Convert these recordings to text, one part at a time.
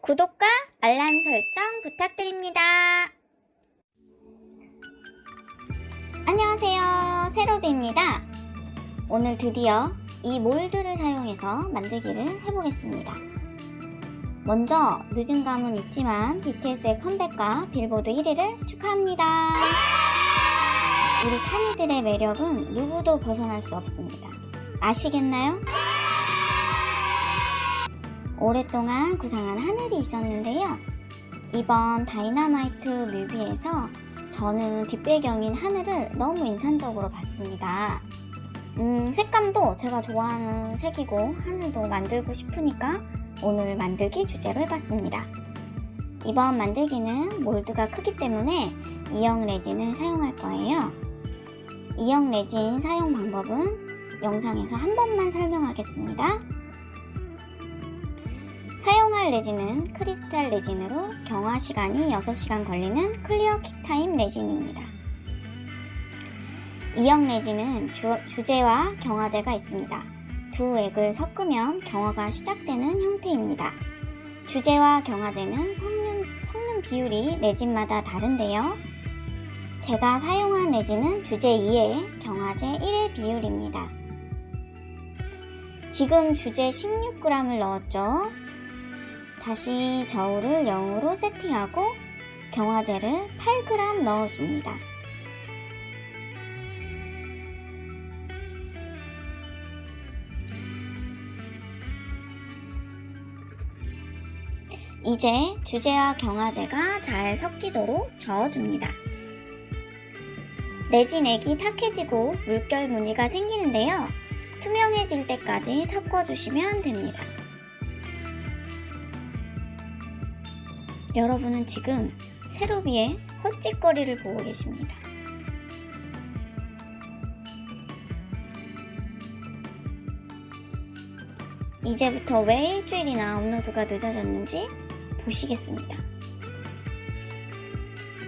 구독과 알람 설정 부탁드립니다. 안녕하세요, 세로비입니다. 오늘 드디어 이 몰드를 사용해서 만들기를 해보겠습니다. 먼저 늦은 감은 있지만 BTS의 컴백과 빌보드 1위를 축하합니다. 우리 타니들의 매력은 누구도 벗어날 수 없습니다. 아시겠나요? 오랫동안 구상한 하늘이 있었는데요. 이번 다이너마이트 뮤비에서 저는 뒷배경인 하늘을 너무 인상적으로 봤습니다. 색감도 제가 좋아하는 색이고 하늘도 만들고 싶으니까 오늘 만들기 주제로 해봤습니다. 이번 만들기는 몰드가 크기 때문에 2형 레진을 사용할 거예요. 2형 레진 사용 방법은 영상에서 한 번만 설명하겠습니다. 사용할 레진은 크리스탈 레진으로 경화 시간이 6시간 걸리는 클리어 킥타임 레진입니다. 2형 레진은 주재와 경화제가 있습니다. 두 액을 섞으면 경화가 시작되는 형태입니다. 주재와 경화제는 섞는 비율이 레진마다 다른데요. 제가 사용한 레진은 주재 2에 경화제 1의 비율입니다. 지금 주재 16g을 넣었죠. 다시 저울을 0으로 세팅하고 경화제를 8g 넣어줍니다. 이제 주재와 경화제가 잘 섞이도록 저어줍니다. 레진액이 탁해지고 물결 무늬가 생기는데요. 투명해질 때까지 섞어주시면 됩니다. 여러분은 지금 세로비의 헛짓거리를 보고 계십니다. 이제부터 왜 일주일이나 업로드가 늦어졌는지 보시겠습니다.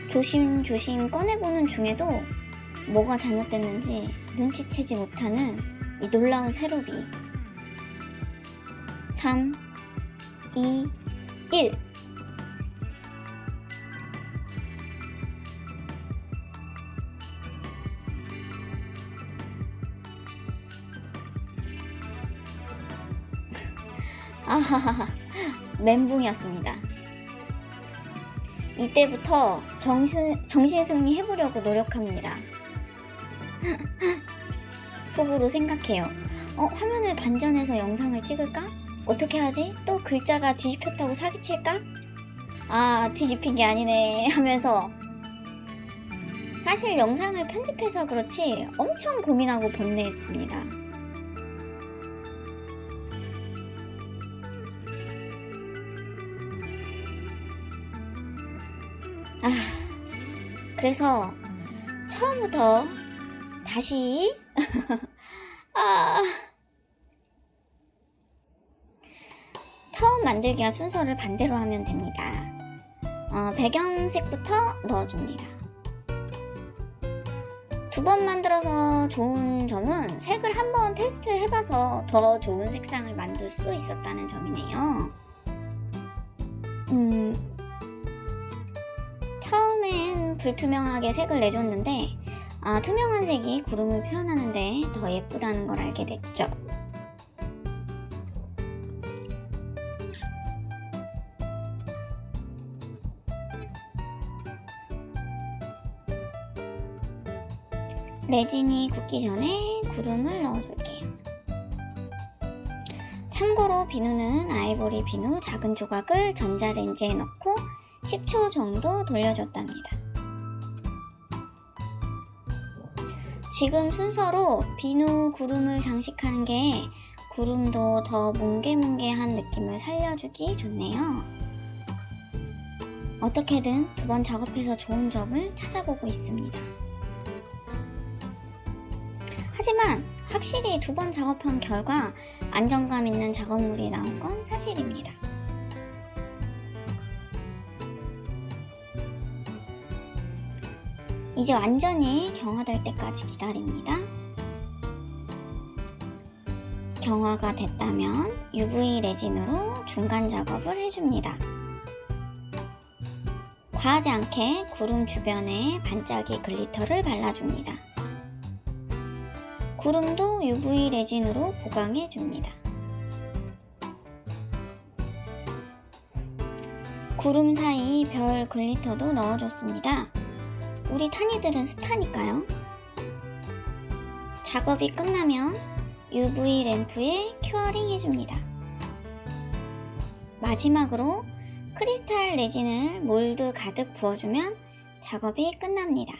조심조심 꺼내보는 중에도 뭐가 잘못됐는지 눈치채지 못하는 이 놀라운 세로비. 3, 2, 1 아하하하, 멘붕이었습니다. 이때부터 정신승리 해보려고 노력합니다. 속으로 생각해요. 화면을 반전해서 영상을 찍을까? 어떻게 하지? 또 글자가 뒤집혔다고 사기칠까? 뒤집힌 게 아니네 하면서 사실 영상을 편집해서 그렇지 엄청 고민하고 번뇌했습니다. 그래서 처음부터 다시 처음 만들기와 순서를 반대로 하면 됩니다. 배경색부터 넣어줍니다. 2번 만들어서 좋은 점은 색을 한번 테스트를 해봐서 더 좋은 색상을 만들 수 있었다는 점이네요. 처음엔 불투명하게 색을 내줬는데 투명한 색이 구름을 표현하는데 더 예쁘다는 걸 알게 됐죠. 레진이 굳기 전에 구름을 넣어줄게요. 참고로 비누는 아이보리 비누 작은 조각을 전자레인지에 넣고 10초 정도 돌려줬답니다. 지금 순서로 비누 구름을 장식하는 게 구름도 더 뭉게뭉게한 느낌을 살려주기 좋네요. 어떻게든 2번 작업해서 좋은 점을 찾아보고 있습니다. 하지만 확실히 2번 작업한 결과 안정감 있는 작업물이 나온 건 사실입니다. 이제 완전히 경화될 때까지 기다립니다. 경화가 됐다면 UV 레진으로 중간 작업을 해줍니다. 과하지 않게 구름 주변에 반짝이 글리터를 발라줍니다. 구름도 UV 레진으로 보강해줍니다. 구름 사이 별 글리터도 넣어줬습니다. 우리 타니들은 스타니까요. 작업이 끝나면 UV 램프에 큐어링 해줍니다. 마지막으로 크리스탈 레진을 몰드 가득 부어주면 작업이 끝납니다.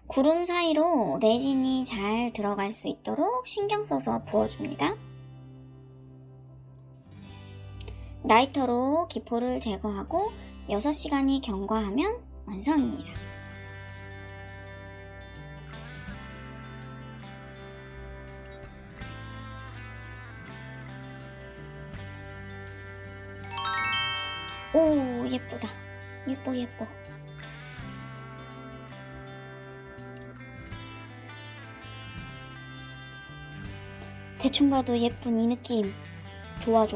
구름 사이로 레진이 잘 들어갈 수 있도록 신경 써서 부어줍니다. 라이터로 기포를 제거하고 6시간이 경과하면 완성입니다. 오, 예쁘다. 예뻐. 대충 봐도 예쁜 이 느낌. 좋아.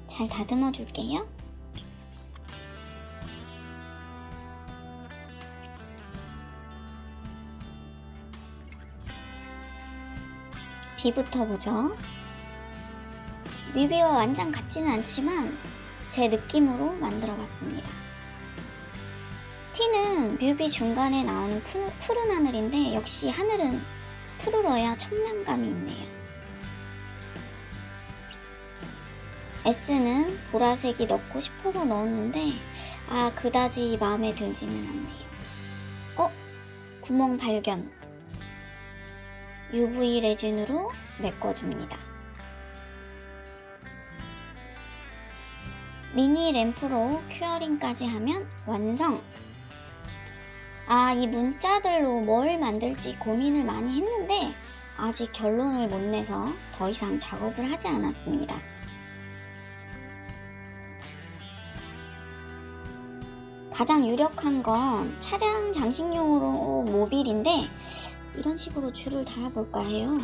잘 다듬어 줄게요. B부터 보죠. 뮤비와 완전 같지는 않지만 제 느낌으로 만들어 봤습니다. T는 뮤비 중간에 나오는 푸른 하늘인데 역시 하늘은 푸르러야 청량감이 있네요. S는 보라색이 넣고 싶어서 넣었는데 그다지 마음에 들지는 않네요. 구멍 발견. UV 레진으로 메꿔줍니다. 미니 램프로 큐어링까지 하면 완성! 이 문자들로 뭘 만들지 고민을 많이 했는데 아직 결론을 못 내서 더 이상 작업을 하지 않았습니다. 가장 유력한 건 차량 장식용으로 모빌인데 이런 식으로 줄을 달아볼까 해요.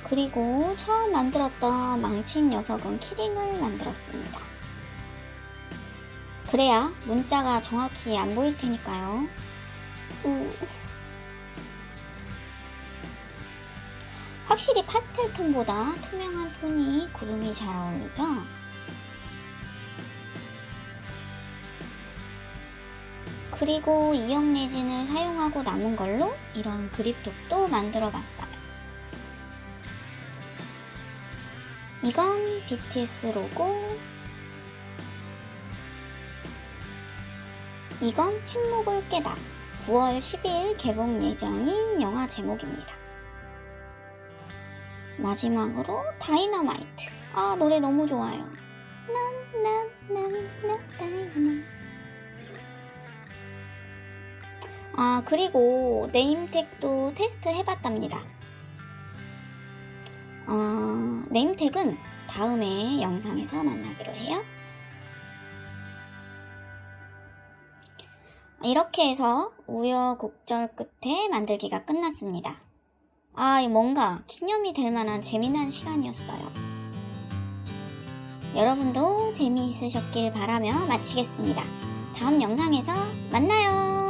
그리고 처음 만들었던 망친 녀석은 키링을 만들었습니다. 그래야 문자가 정확히 안 보일 테니까요. 확실히 파스텔 톤보다 투명한 톤이 구름이 잘 어울리죠? 그리고 이형 레진을 사용하고 남은 걸로 이런 그립톡도 만들어 봤어요. 이건 BTS 로고, 이건 침묵을 깨다 9월 12일 개봉 예정인 영화 제목입니다. 마지막으로 다이너마이트. 노래 너무 좋아요. 다이너마이트. 그리고 네임택도 테스트 해봤답니다. 네임택은 다음에 영상에서 만나기로 해요. 이렇게 해서 우여곡절 끝에 만들기가 끝났습니다. 뭔가 기념이 될 만한 재미난 시간이었어요. 여러분도 재미있으셨길 바라며 마치겠습니다. 다음 영상에서 만나요.